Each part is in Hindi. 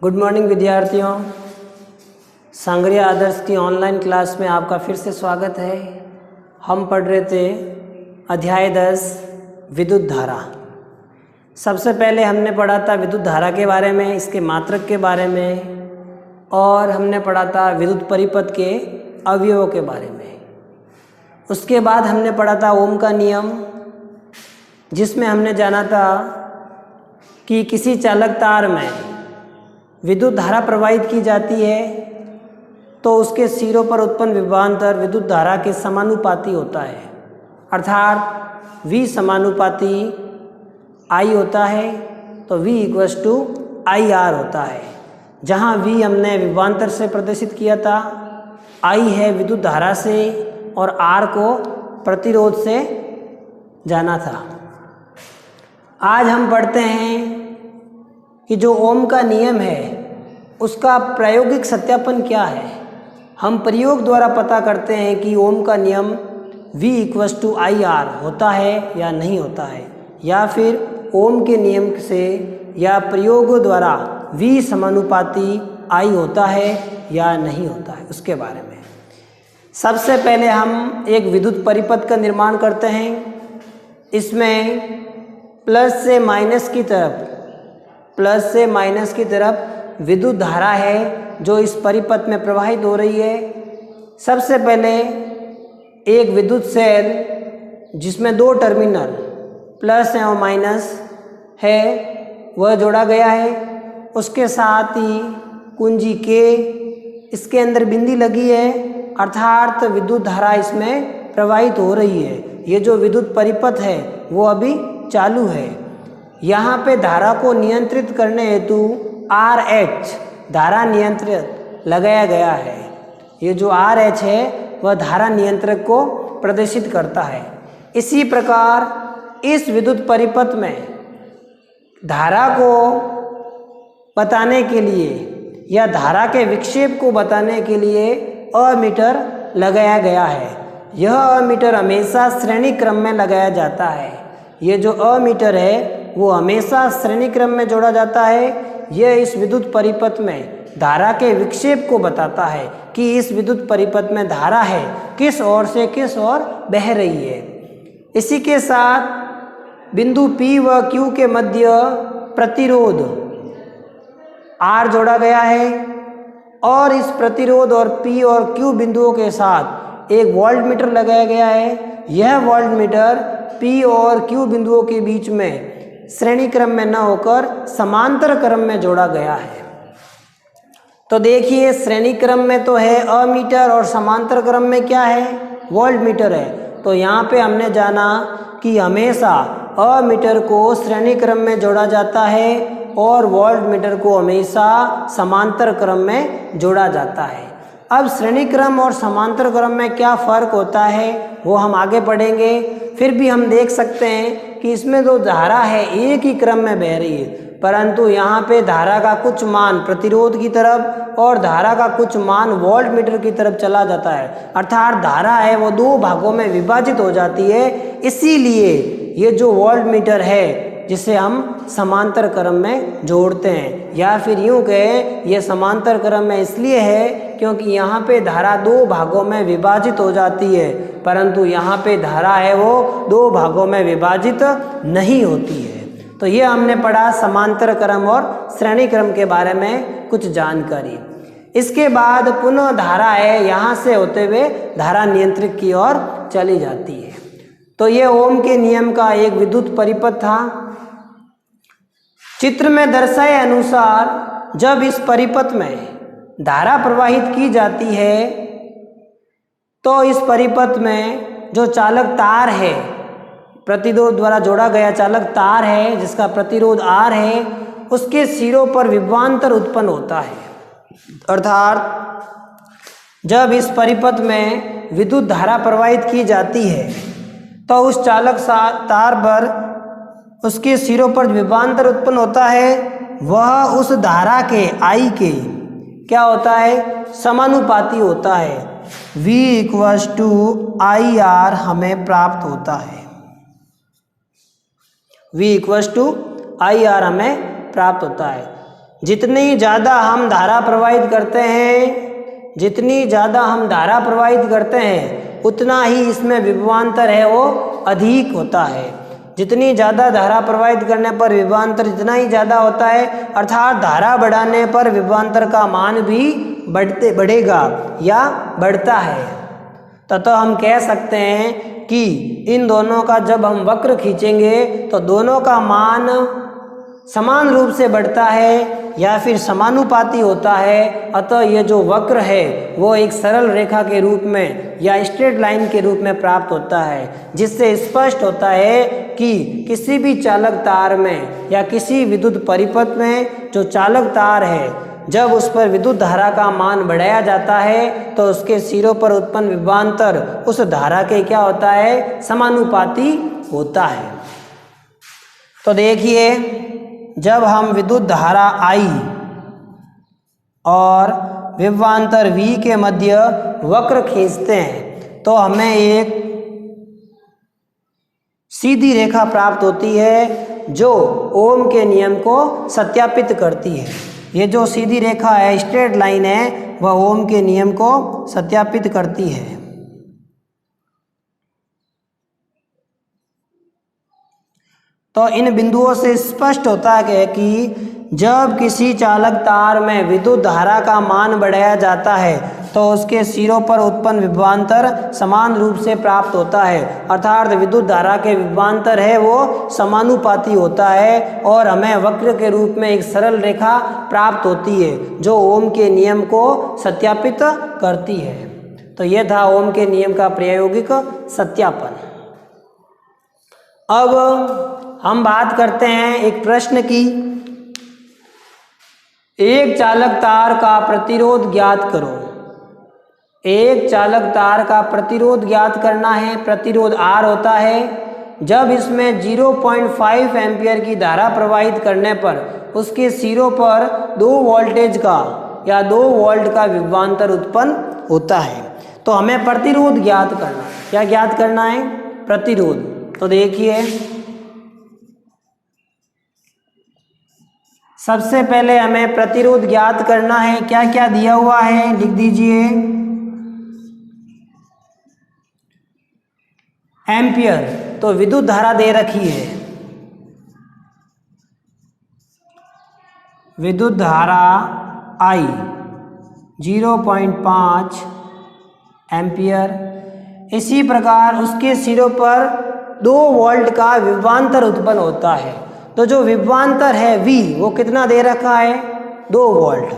गुड मॉर्निंग विद्यार्थियों। सांगरिया आदर्श की ऑनलाइन क्लास में आपका फिर से स्वागत है। हम पढ़ रहे थे अध्याय 10 विद्युत धारा। सबसे पहले हमने पढ़ा था विद्युत धारा के बारे में, इसके मात्रक के बारे में, और हमने पढ़ा था विद्युत परिपथ के अवयवों के बारे में। उसके बाद हमने पढ़ा था ओम का नियम, जिसमें हमने जाना था कि किसी चालक तार में विद्युत धारा प्रवाहित की जाती है तो उसके सिरों पर उत्पन्न विभवांतर विद्युत धारा के समानुपाती होता है, अर्थात V समानुपाती I होता है, तो V = IR होता है। जहाँ V हमने विभवांतर से प्रदर्शित किया था, I है विद्युत धारा से और R को प्रतिरोध से जाना था। आज हम पढ़ते हैं कि जो ओम का नियम है उसका प्रायोगिक सत्यापन क्या है। हम प्रयोग द्वारा पता करते हैं कि ओम का नियम V = IR होता है या नहीं होता है, या फिर ओम के नियम से या प्रयोग द्वारा V समानुपाती I होता है या नहीं होता है, उसके बारे में। सबसे पहले हम एक विद्युत परिपथ का निर्माण करते हैं। इसमें प्लस से माइनस की तरफ विद्युत धारा है जो इस परिपथ में प्रवाहित हो रही है। सबसे पहले एक विद्युत सेल जिसमें दो टर्मिनल प्लस और माइनस है वह जोड़ा गया है। उसके साथ ही कुंजी के इसके अंदर बिंदी लगी है, अर्थात विद्युत धारा इसमें प्रवाहित हो रही है। ये जो विद्युत परिपथ है वो अभी चालू है। यहाँ पे धारा को नियंत्रित करने हेतु RH धारा नियंत्रक लगाया गया है। ये जो RH है वह धारा नियंत्रक को प्रदर्शित करता है। इसी प्रकार इस विद्युत परिपथ में धारा को बताने के लिए या धारा के विक्षेप को बताने के लिए अमीटर लगाया गया है। यह अमीटर हमेशा श्रेणी क्रम में लगाया जाता है। ये जो अमीटर है वो हमेशा श्रेणी क्रम में जोड़ा जाता है। यह इस विद्युत परिपथ में धारा के विक्षेप को बताता है कि इस विद्युत परिपथ में धारा है किस ओर से किस ओर बह रही है। इसी के साथ बिंदु P व Q के मध्य प्रतिरोध R जोड़ा गया है, और इस प्रतिरोध और P और Q बिंदुओं के साथ एक वोल्ट मीटर लगाया गया है। यह वोल्ट मीटर P और Q बिंदुओं के बीच में श्रेणी क्रम में न होकर समांतर क्रम में जोड़ा गया है। तो देखिए, श्रेणी क्रम में तो है अमीटर और समांतर क्रम में क्या है, वोल्ट मीटर है। तो यहाँ पे हमने जाना कि हमेशा अमीटर को श्रेणी क्रम में जोड़ा जाता है और वोल्ट मीटर को हमेशा समांतर क्रम में जोड़ा जाता है। अब श्रेणी क्रम और समांतर क्रम में क्या फ़र्क होता है वो हम आगे पढ़ेंगे। फिर भी हम देख सकते हैं कि इसमें जो धारा है एक ही क्रम में बह रही है, परंतु यहाँ पे धारा का कुछ मान प्रतिरोध की तरफ और धारा का कुछ मान वोल्ट मीटर की तरफ चला जाता है, अर्थात धारा है वो दो भागों में विभाजित हो जाती है। इसीलिए ये जो वोल्ट मीटर है जिसे हम समांतर क्रम में जोड़ते हैं, या फिर यूँ कहें ये समांतर क्रम में इसलिए है क्योंकि यहाँ पे धारा दो भागों में विभाजित हो जाती है, परंतु यहाँ पे धारा है वो दो भागों में विभाजित नहीं होती है। तो ये हमने पढ़ा समांतर क्रम और श्रेणी क्रम के बारे में कुछ जानकारी। इसके बाद पुनः धारा है यहाँ से होते हुए धारा नियंत्रक की ओर चली जाती है। तो ये ओम के नियम का एक विद्युत परिपथ था। चित्र में दर्शाए अनुसार जब इस परिपथ में धारा प्रवाहित की जाती है तो इस परिपथ में जो चालक तार है, प्रतिरोध द्वारा जोड़ा गया चालक तार है जिसका प्रतिरोध R है, उसके सिरों पर विभवांतर उत्पन्न होता है। अर्थात जब इस परिपथ में विद्युत धारा प्रवाहित की जाती है तो उस चालक तार पर उसके सिरों पर विभवांतर उत्पन्न होता है। वह उस धारा के I के क्या होता है, समानुपाती होता है। V = IR हमें प्राप्त होता है। V = IR हमें प्राप्त होता है। जितनी ज़्यादा हम धारा प्रवाहित करते हैं, जितनी ज़्यादा हम धारा प्रवाहित करते हैं उतना ही इसमें विभवांतर है वो अधिक होता है। जितनी ज़्यादा धारा प्रवाहित करने पर विभवांतर जितना ही ज़्यादा होता है, अर्थात धारा बढ़ाने पर विभवांतर का मान भी बढ़ेगा या बढ़ता है। तथा हम कह सकते हैं कि इन दोनों का जब हम वक्र खींचेंगे तो दोनों का मान समान रूप से बढ़ता है या फिर समानुपाती होता है। अतः ये जो वक्र है वो एक सरल रेखा के रूप में या स्ट्रेट लाइन के रूप में प्राप्त होता है, जिससे स्पष्ट होता है कि किसी भी चालक तार में या किसी विद्युत परिपथ में जो चालक तार है, जब उस पर विद्युत धारा का मान बढ़ाया जाता है तो उसके सिरों पर उत्पन्न विभवांतर उस धारा के क्या होता है, समानुपाती होता है। तो देखिए, जब हम विद्युत धारा I और विभवांतर V के मध्य वक्र खींचते हैं तो हमें एक सीधी रेखा प्राप्त होती है जो ओम के नियम को सत्यापित करती है। ये जो सीधी रेखा है, स्ट्रेट लाइन है, वह ओम के नियम को सत्यापित करती है। तो इन बिंदुओं से स्पष्ट होता है कि जब किसी चालक तार में विद्युत धारा का मान बढ़ाया जाता है तो उसके सिरों पर उत्पन्न विभवांतर समान रूप से प्राप्त होता है, अर्थात विद्युत धारा के विभवांतर है वो समानुपाती होता है और हमें वक्र के रूप में एक सरल रेखा प्राप्त होती है जो ओम के नियम को सत्यापित करती है। तो यह था ओम के नियम का प्रायोगिक सत्यापन। अब हम बात करते हैं एक प्रश्न की। एक चालक तार का प्रतिरोध ज्ञात करो। एक चालक तार का प्रतिरोध ज्ञात करना है। प्रतिरोध R होता है। जब इसमें 0.5 एम्पियर की धारा प्रवाहित करने पर उसके सिरों पर 2 वोल्टेज का या 2 वोल्ट का विभवांतर उत्पन्न होता है। तो हमें प्रतिरोध ज्ञात करना, क्या ज्ञात करना है, प्रतिरोध। तो देखिए, सबसे पहले हमें प्रतिरोध ज्ञात करना है। क्या क्या दिया हुआ है लिख दीजिए। एम्पियर, तो विद्युत धारा दे रखी है। विद्युत धारा I 0.5 एम्पियर। इसी प्रकार उसके सिरों पर 2 वोल्ट का विभवांतर उत्पन्न होता है। तो जो विभवांतर है V वो कितना दे रखा है, 2 वोल्ट।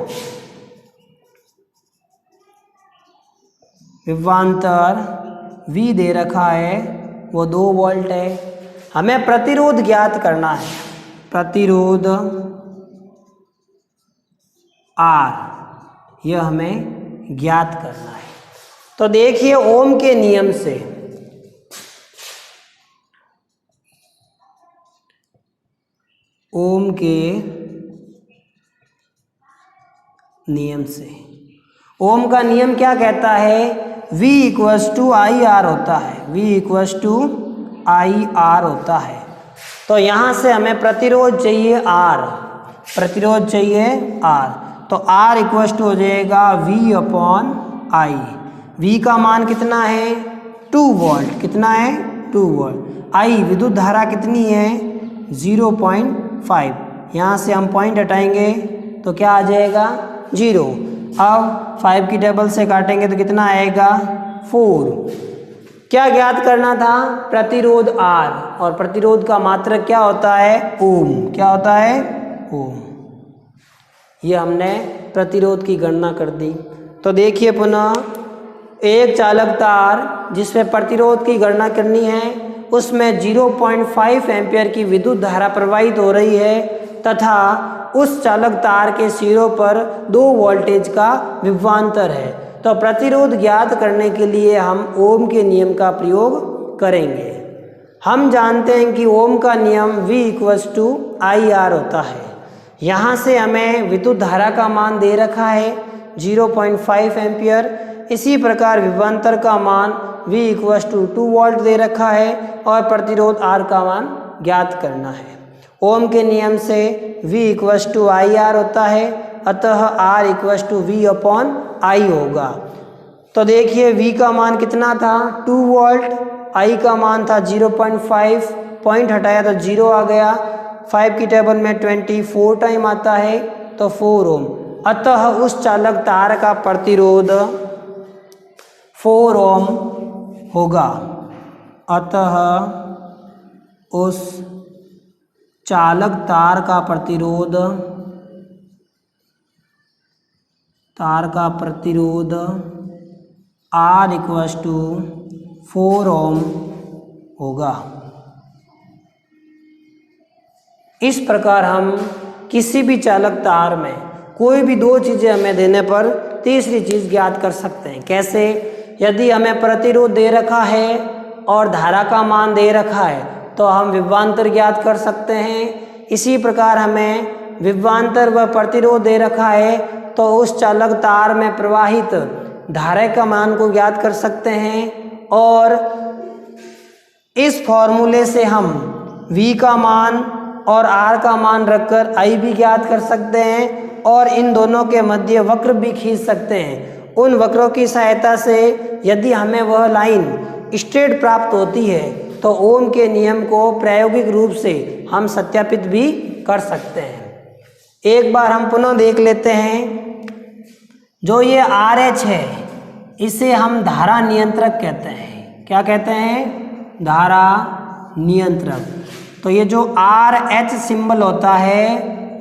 विभवांतर V दे रखा है वो 2 वोल्ट है। हमें प्रतिरोध ज्ञात करना है। प्रतिरोध R, यह हमें ज्ञात करना है। तो देखिए, ओम के नियम से ओम के नियम से ओम का नियम क्या कहता है, V = IR होता है। V = IR होता है। तो यहाँ से हमें प्रतिरोध चाहिए R, प्रतिरोध चाहिए R। तो R = हो जाएगा V/I। V का मान कितना है, 2 वोल्ट। कितना है, 2 वोल्ट। I विद्युत धारा कितनी है, 0.5। यहाँ से हम पॉइंट हटाएंगे तो क्या आ जाएगा, 0। अब 5 की टेबल से काटेंगे तो कितना आएगा, 4। क्या ज्ञात करना था, प्रतिरोध R, और प्रतिरोध का मात्रक क्या होता है, ओम। क्या होता है, ओम। ये हमने प्रतिरोध की गणना कर दी। तो देखिए पुनः, एक चालक तार जिसमें प्रतिरोध की गणना करनी है, उसमें 0.5 एम्पियर की विद्युत धारा प्रवाहित हो रही है तथा उस चालक तार के सिरों पर 2 वोल्टेज का विभवांतर है। तो प्रतिरोध ज्ञात करने के लिए हम ओम के नियम का प्रयोग करेंगे। हम जानते हैं कि ओम का नियम V = IR होता है। यहाँ से हमें विद्युत धारा का मान दे रखा है 0.5 एम्पियर। इसी प्रकार विभवांतर का मान V = 2 वोल्ट दे रखा है और प्रतिरोध R का मान ज्ञात करना है। ओम के नियम से V equals to I R होता है, अतः R equals to V upon I होगा। तो देखिए V का मान कितना था 2 वोल्ट, I का मान था 0.5, पॉइंट हटाया तो 0 आ गया। 5 की टेबल में 24 टाइम आता है तो 4 ओम। अतः उस चालक तार का प्रतिरोध 4 ओम होगा। अतः उस चालक तार का प्रतिरोध R इक्वस टू 4 ओम होगा। इस प्रकार हम किसी भी चालक तार में कोई भी दो चीज़ें हमें देने पर तीसरी चीज़ ज्ञात कर सकते हैं। कैसे? यदि हमें प्रतिरोध दे रखा है और धारा का मान दे रखा है तो हम विभवांतर ज्ञात कर सकते हैं। इसी प्रकार हमें विभवांतर व प्रतिरोध दे रखा है तो उस चालक तार में प्रवाहित धारा का मान को ज्ञात कर सकते हैं। और इस फॉर्मूले से हम V का मान और R का मान रखकर I भी ज्ञात कर सकते हैं और इन दोनों के मध्य वक्र भी खींच सकते हैं। उन वक्रों की सहायता से यदि हमें वह लाइन स्ट्रेट प्राप्त होती है तो ओम के नियम को प्रायोगिक रूप से हम सत्यापित भी कर सकते हैं। एक बार हम पुनः देख लेते हैं। जो ये RH है इसे हम धारा नियंत्रक कहते हैं। क्या कहते हैं? धारा नियंत्रक। तो ये जो RH सिंबल होता है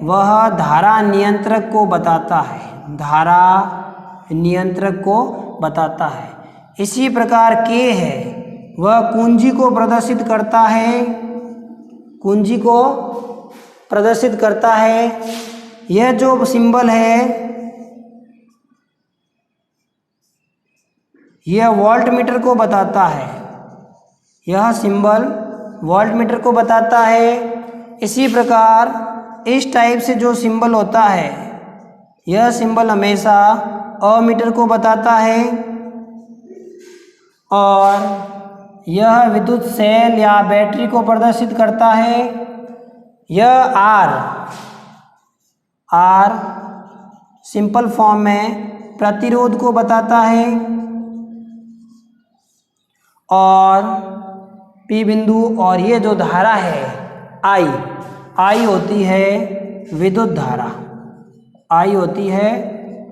वह धारा नियंत्रक को बताता है, धारा नियंत्रक को बताता है। इसी प्रकार K है वह कुंजी को प्रदर्शित करता है, कुंजी को प्रदर्शित करता है। यह जो सिंबल है यह वोल्टमीटर को बताता है, यह सिंबल वोल्टमीटर को बताता है। इसी प्रकार इस टाइप से जो सिंबल होता है यह सिंबल हमेशा अमीटर को बताता है और यह विद्युत सेल या बैटरी को प्रदर्शित करता है। यह R सिंपल फॉर्म में प्रतिरोध को बताता है और P बिंदु और ये जो धारा है I होती है विद्युत धारा, I होती है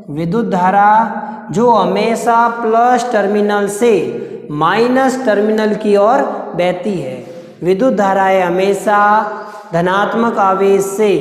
विद्युत धारा जो हमेशा प्लस टर्मिनल से माइनस टर्मिनल की ओर बहती है। विद्युत धाराएं हमेशा धनात्मक आवेश से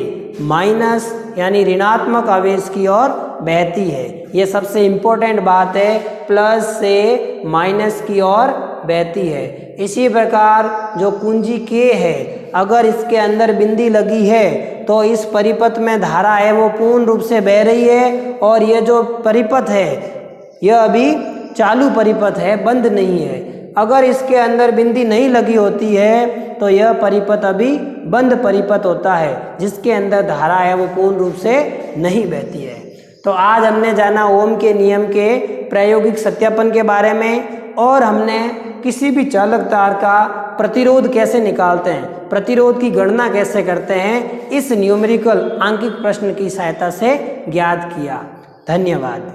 माइनस यानी ऋणात्मक आवेश की ओर बहती है। ये सबसे इम्पोर्टेंट बात है, प्लस से माइनस की ओर बहती है। इसी प्रकार जो कुंजी K है अगर इसके अंदर बिंदी लगी है तो इस परिपथ में धारा है वो पूर्ण रूप से बह रही है और ये जो परिपथ है यह अभी चालू परिपथ है, बंद नहीं है। अगर इसके अंदर बिंदी नहीं लगी होती है तो यह परिपथ अभी बंद परिपथ होता है जिसके अंदर धारा है वो पूर्ण रूप से नहीं बहती है। तो आज हमने जाना ओम के नियम के प्रायोगिक सत्यापन के बारे में और हमने किसी भी चालक तार का प्रतिरोध कैसे निकालते हैं, प्रतिरोध की गणना कैसे करते हैं, इस न्यूमेरिकल आंकिक प्रश्न की सहायता से ज्ञात किया। धन्यवाद।